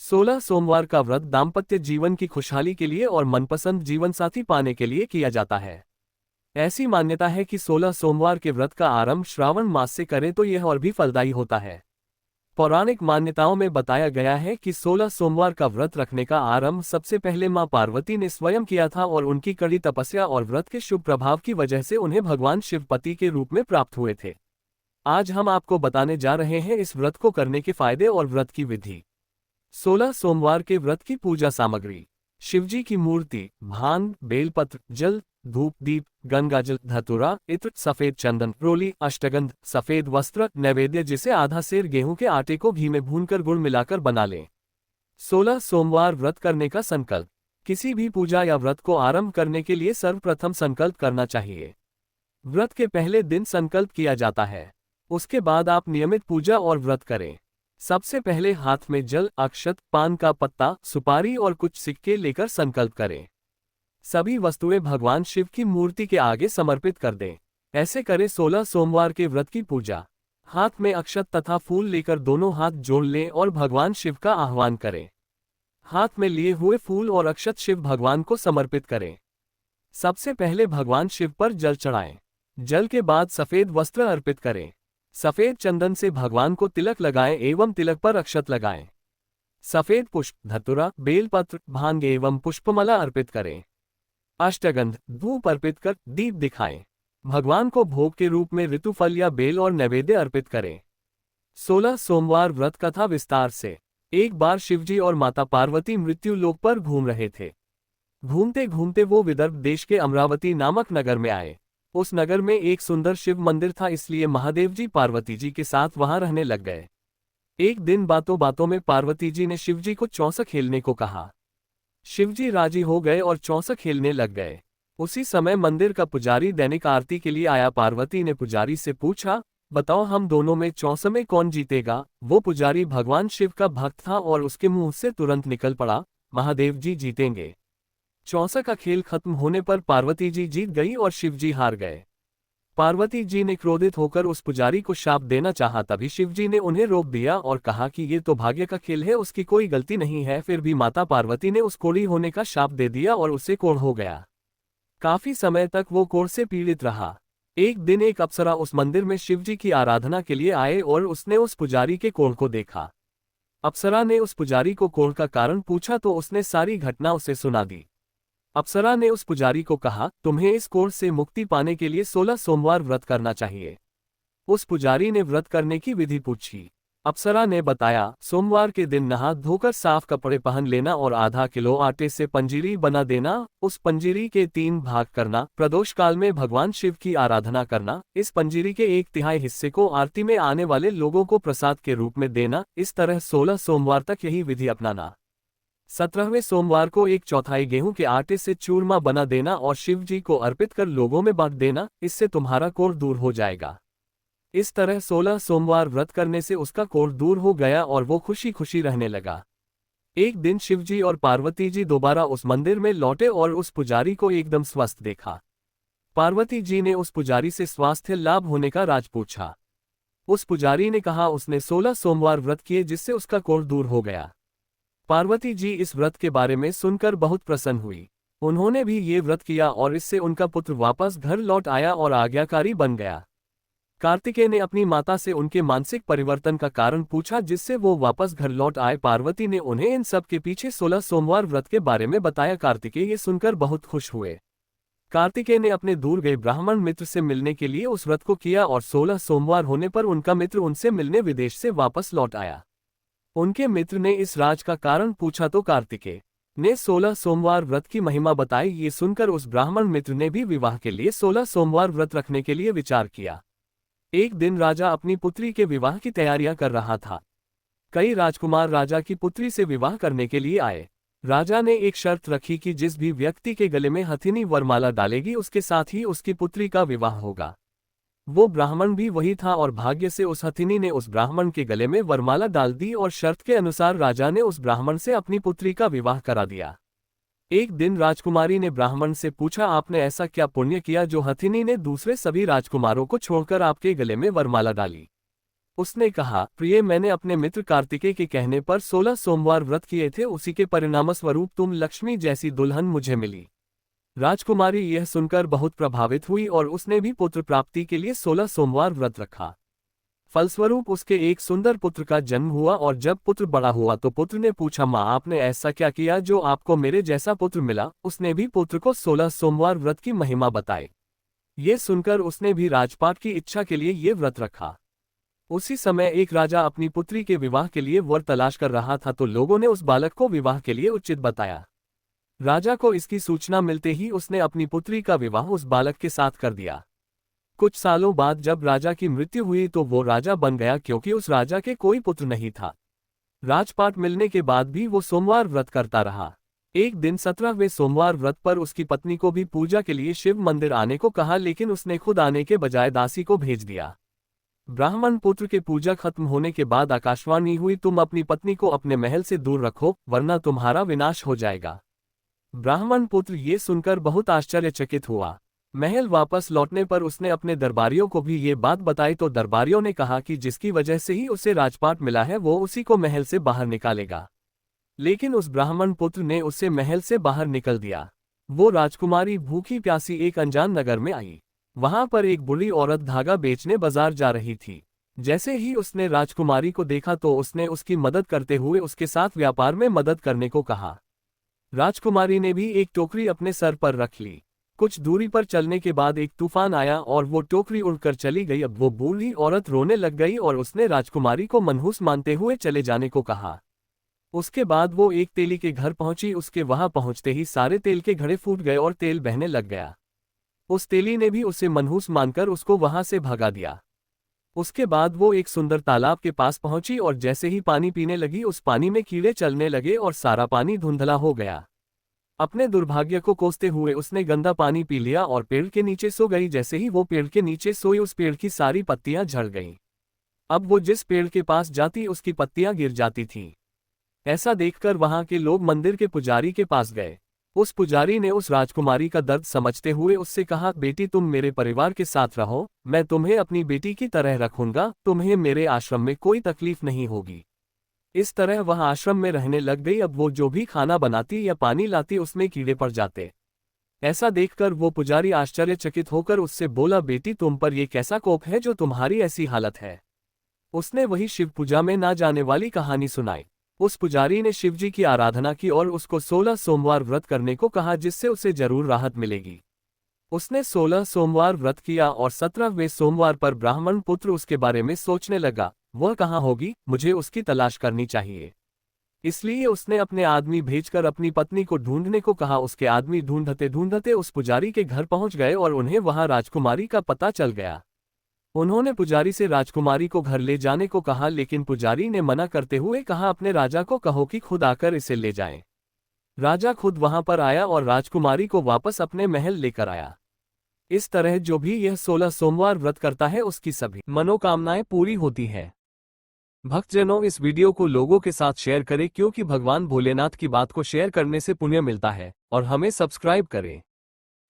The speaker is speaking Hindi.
16 सोमवार का व्रत दाम्पत्य जीवन की खुशहाली के लिए और मनपसंद जीवनसाथी पाने के लिए किया जाता है। ऐसी मान्यता है कि 16 सोमवार के व्रत का आरंभ श्रावण मास से करें तो यह और भी फलदायी होता है। पौराणिक मान्यताओं में बताया गया है कि 16 सोमवार का व्रत रखने का आरंभ सबसे पहले मां पार्वती ने स्वयं किया था और उनकी कड़ी तपस्या और व्रत के शुभ प्रभाव की वजह से उन्हें भगवान शिव पति के रूप में प्राप्त हुए थे। आज हम आपको बताने जा रहे हैं इस व्रत को करने के फायदे और व्रत की विधि। 16 सोमवार के व्रत की पूजा सामग्री। शिवजी की मूर्ति, भांग, बेलपत्र, जल, धूप, दीप, गंगाजल, धतूरा, इत्र, सफेद चंदन, रोली, अष्टगंध, सफेद वस्त्र, नैवेद्य जिसे आधा सेर गेहूं के आटे को घी में भूनकर गुड़ मिलाकर बना लें। 16 सोमवार व्रत करने का संकल्प। किसी भी पूजा या व्रत को आरंभ करने के लिए सर्वप्रथम संकल्प करना चाहिए। व्रत के पहले दिन संकल्प किया जाता है। उसके बाद आप नियमित पूजा और व्रत करें। सबसे पहले हाथ में जल, अक्षत, पान का पत्ता, सुपारी और कुछ सिक्के लेकर संकल्प करें। सभी वस्तुएं भगवान शिव की मूर्ति के आगे समर्पित कर दें। ऐसे करें 16 सोमवार के व्रत की पूजा। हाथ में अक्षत तथा फूल लेकर दोनों हाथ जोड़ लें और भगवान शिव का आह्वान करें। हाथ में लिए हुए फूल और अक्षत शिव भगवान को समर्पित करें। सबसे पहले भगवान शिव पर जल चढ़ाएं। जल के बाद सफेद वस्त्र अर्पित करें। सफेद चंदन से भगवान को तिलक लगाएं एवं तिलक पर अक्षत लगाएं। सफेद पुष्प, धतूरा, बेलपत्र, भांग एवं पुष्पमाला अर्पित करें। अष्टगंध, धूप अर्पित कर दीप दिखाएं। भगवान को भोग के रूप में ऋतुफल या बेल और नैवेद्य अर्पित करें। 16 सोमवार व्रत कथा विस्तार से। एक बार शिवजी और माता पार्वती मृत्यु लोक पर घूम रहे थे। घूमते घूमते वो विदर्भ देश के अमरावती नामक नगर में आए। उस नगर में एक सुंदर शिव मंदिर था, इसलिए महादेव जी पार्वती जी के साथ वहां रहने लग गए। एक दिन बातों बातों में पार्वती जी ने शिवजी को चौसा खेलने को कहा। शिवजी राजी हो गए और चौसा खेलने लग गए। उसी समय मंदिर का पुजारी दैनिक आरती के लिए आया। पार्वती ने पुजारी से पूछा, बताओ हम दोनों में चौसा में कौन जीतेगा। वो पुजारी भगवान शिव का भक्त था और उसके मुंह से तुरंत निकल पड़ा, महादेव जी जीतेंगे। चौसा का खेल खत्म होने पर पार्वती जी जीत गई और शिवजी हार गए। पार्वती जी ने क्रोधित होकर उस पुजारी को शाप देना चाहा, तभी शिवजी ने उन्हें रोक दिया और कहा कि ये तो भाग्य का खेल है, उसकी कोई गलती नहीं है। फिर भी माता पार्वती ने उस कोढ़ी होने का शाप दे दिया और उसे कोढ़ हो गया। काफी समय तक वो कोढ़ से पीड़ित रहा। एक दिन एक अप्सरा उस मंदिर में शिवजी की आराधना के लिए आए और उसने उस पुजारी के कोढ़ को देखा। अप्सरा ने उस पुजारी को कोढ़ का कारण पूछा तो उसने सारी घटना उसे सुना दी। अप्सरा ने उस पुजारी को कहा, तुम्हें इस कोढ़ से मुक्ति पाने के लिए 16 सोमवार व्रत करना चाहिए। उस पुजारी ने व्रत करने की विधि पूछी। अप्सरा ने बताया, सोमवार के दिन नहा धोकर साफ कपड़े पहन लेना और आधा किलो आटे से पंजीरी बना देना। उस पंजीरी के 3 भाग करना। प्रदोष काल में भगवान शिव की आराधना करना। इस पंजीरी के 1/3 हिस्से को आरती में आने वाले लोगों को प्रसाद के रूप में देना। इस तरह 16 सोमवार तक यही विधि अपनाना। 17वें सोमवार को 1/4 गेहूं के आटे से चूरमा बना देना और शिव जी को अर्पित कर लोगों में बांट देना। इससे तुम्हारा कोढ़ दूर हो जाएगा। इस तरह 16 सोमवार व्रत करने से उसका कोढ़ दूर हो गया और वो खुशी खुशी रहने लगा। एक दिन शिवजी और पार्वती जी दोबारा उस मंदिर में लौटे और उस पुजारी को एकदम स्वस्थ देखा। पार्वती जी ने उस पुजारी से स्वास्थ्य लाभ होने का राज पूछा। उस पुजारी ने कहा उसने 16 सोमवार व्रत किए जिससे उसका कोढ़ दूर हो गया। पार्वती जी इस व्रत के बारे में सुनकर बहुत प्रसन्न हुई। उन्होंने भी ये व्रत किया और इससे उनका पुत्र वापस घर लौट आया और आज्ञाकारी बन गया। कार्तिकेय ने अपनी माता से उनके मानसिक परिवर्तन का कारण पूछा जिससे वो वापस घर लौट आए। पार्वती ने उन्हें इन सब के पीछे 16 सोमवार व्रत के बारे में बताया। कार्तिकेय ये सुनकर बहुत खुश हुए। कार्तिकेय ने अपने दूर गए ब्राह्मण मित्र से मिलने के लिए उस व्रत को किया और 16 सोमवार होने पर उनका मित्र उनसे मिलने विदेश से वापस लौट आया। उनके मित्र ने इस राज का कारण पूछा तो कार्तिकेय ने 16 सोमवार व्रत की महिमा बताई। ये सुनकर उस ब्राह्मण मित्र ने भी विवाह के लिए 16 सोमवार व्रत रखने के लिए विचार किया। एक दिन राजा अपनी पुत्री के विवाह की तैयारियां कर रहा था। कई राजकुमार राजा की पुत्री से विवाह करने के लिए आए। राजा ने एक शर्त रखी कि जिस भी व्यक्ति के गले में हथिनी वरमाला डालेगी उसके साथ ही उसकी पुत्री का विवाह होगा। वो ब्राह्मण भी वही था और भाग्य से उस हथिनी ने उस ब्राह्मण के गले में वरमाला डाल दी और शर्त के अनुसार राजा ने उस ब्राह्मण से अपनी पुत्री का विवाह करा दिया। एक दिन राजकुमारी ने ब्राह्मण से पूछा, आपने ऐसा क्या पुण्य किया जो हथिनी ने दूसरे सभी राजकुमारों को छोड़कर आपके गले में वरमाला डाली। उसने कहा, प्रिय, मैंने अपने मित्र कार्तिकेय के कहने पर 16 सोमवार व्रत किए थे, उसी के परिणामस्वरूप तुम लक्ष्मी जैसी दुल्हन मुझे मिली। राजकुमारी यह सुनकर बहुत प्रभावित हुई और उसने भी पुत्र प्राप्ति के लिए 16 सोमवार व्रत रखा। फलस्वरूप उसके एक सुंदर पुत्र का जन्म हुआ और जब पुत्र बड़ा हुआ तो पुत्र ने पूछा, माँ, आपने ऐसा क्या किया जो आपको मेरे जैसा पुत्र मिला? उसने भी पुत्र को 16 सोमवार व्रत की महिमा बताई। ये सुनकर उसने भी राजपाट की इच्छा के लिए ये व्रत रखा। उसी समय एक राजा अपनी पुत्री के विवाह के लिए वर तलाश कर रहा था, तो लोगों ने उस बालक को विवाह के लिए उचित बताया। राजा को इसकी सूचना मिलते ही उसने अपनी पुत्री का विवाह उस बालक के साथ कर दिया। कुछ सालों बाद जब राजा की मृत्यु हुई तो वो राजा बन गया, क्योंकि उस राजा के कोई पुत्र नहीं था। राजपाट मिलने के बाद भी वो सोमवार व्रत करता रहा। एक दिन 17वें सोमवार व्रत पर उसकी पत्नी को भी पूजा के लिए शिव मंदिर आने को कहा, लेकिन उसने खुद आने के बजाय दासी को भेज दिया। ब्राह्मण पुत्र के पूजा खत्म होने के बाद आकाशवाणी हुई, तुम अपनी पत्नी को अपने महल से दूर रखो, वरना तुम्हारा विनाश हो जाएगा। ब्राह्मण पुत्र ये सुनकर बहुत आश्चर्यचकित हुआ। महल वापस लौटने पर उसने अपने दरबारियों को भी ये बात बताई, तो दरबारियों ने कहा कि जिसकी वजह से ही उसे राजपाट मिला है वो उसी को महल से बाहर निकालेगा। लेकिन उस ब्राह्मण पुत्र ने उसे महल से बाहर निकल दिया। वो राजकुमारी भूखी प्यासी एक अनजान नगर में आई। वहां पर एक बुरी औरत धागा बेचने बाजार जा रही थी। जैसे ही उसने राजकुमारी को देखा तो उसने उसकी मदद करते हुए उसके साथ व्यापार में मदद करने को कहा। राजकुमारी ने भी एक टोकरी अपने सर पर रख ली। कुछ दूरी पर चलने के बाद एक तूफान आया और वो टोकरी उड़कर चली गई। अब वो बूढ़ी औरत रोने लग गई और उसने राजकुमारी को मनहूस मानते हुए चले जाने को कहा। उसके बाद वो एक तेली के घर पहुंची। उसके वहां पहुंचते ही सारे तेल के घड़े फूट गए और तेल बहने लग गया। उस तेली ने भी उसे मनहूस मानकर उसको वहां से भगा दिया। उसके बाद वो एक सुंदर तालाब के पास पहुंची और जैसे ही पानी पीने लगी उस पानी में कीड़े चलने लगे और सारा पानी धुंधला हो गया। अपने दुर्भाग्य को कोसते हुए उसने गंदा पानी पी लिया और पेड़ के नीचे सो गई। जैसे ही वो पेड़ के नीचे सोई उस पेड़ की सारी पत्तियां झड़ गईं। अब वो जिस पेड़ के पास जाती उसकी पत्तियां गिर जाती थीं। ऐसा देखकर वहां के लोग मंदिर के पुजारी के पास गए। उस पुजारी ने उस राजकुमारी का दर्द समझते हुए उससे कहा, बेटी, तुम मेरे परिवार के साथ रहो, मैं तुम्हें अपनी बेटी की तरह रखूंगा, तुम्हें मेरे आश्रम में कोई तकलीफ नहीं होगी। इस तरह वह आश्रम में रहने लग गई। अब वो जो भी खाना बनाती या पानी लाती उसमें कीड़े पड़ जाते। ऐसा देखकर वो पुजारी आश्चर्यचकित होकर उससे बोला, बेटी, तुम पर यह कैसा कोप है जो तुम्हारी ऐसी हालत है? उसने वही शिव पूजा में ना जाने वाली कहानी सुनाई। उस पुजारी ने शिवजी की आराधना की और उसको 16 सोमवार व्रत करने को कहा, जिससे उसे जरूर राहत मिलेगी। उसने 16 सोमवार व्रत किया और 17वें सोमवार पर ब्राह्मण पुत्र उसके बारे में सोचने लगा, वह कहाँ होगी, मुझे उसकी तलाश करनी चाहिए। इसलिए उसने अपने आदमी भेजकर अपनी पत्नी को ढूंढने को कहा। उसके आदमी ढूंढते ढूंढते उस पुजारी के घर पहुंच गए और उन्हें वहां राजकुमारी का पता चल गया। उन्होंने पुजारी से राजकुमारी को घर ले जाने को कहा, लेकिन पुजारी ने मना करते हुए कहा, अपने राजा को कहो कि खुद आकर इसे ले जाएं। राजा खुद वहां पर आया और राजकुमारी को वापस अपने महल लेकर आया। इस तरह जो भी यह 16 सोमवार व्रत करता है उसकी सभी मनोकामनाएं पूरी होती है। भक्तजनों, इस वीडियो को लोगों के साथ शेयर करें, क्योंकि भगवान भोलेनाथ की बात को शेयर करने से पुण्य मिलता है, और हमें सब्सक्राइब करें।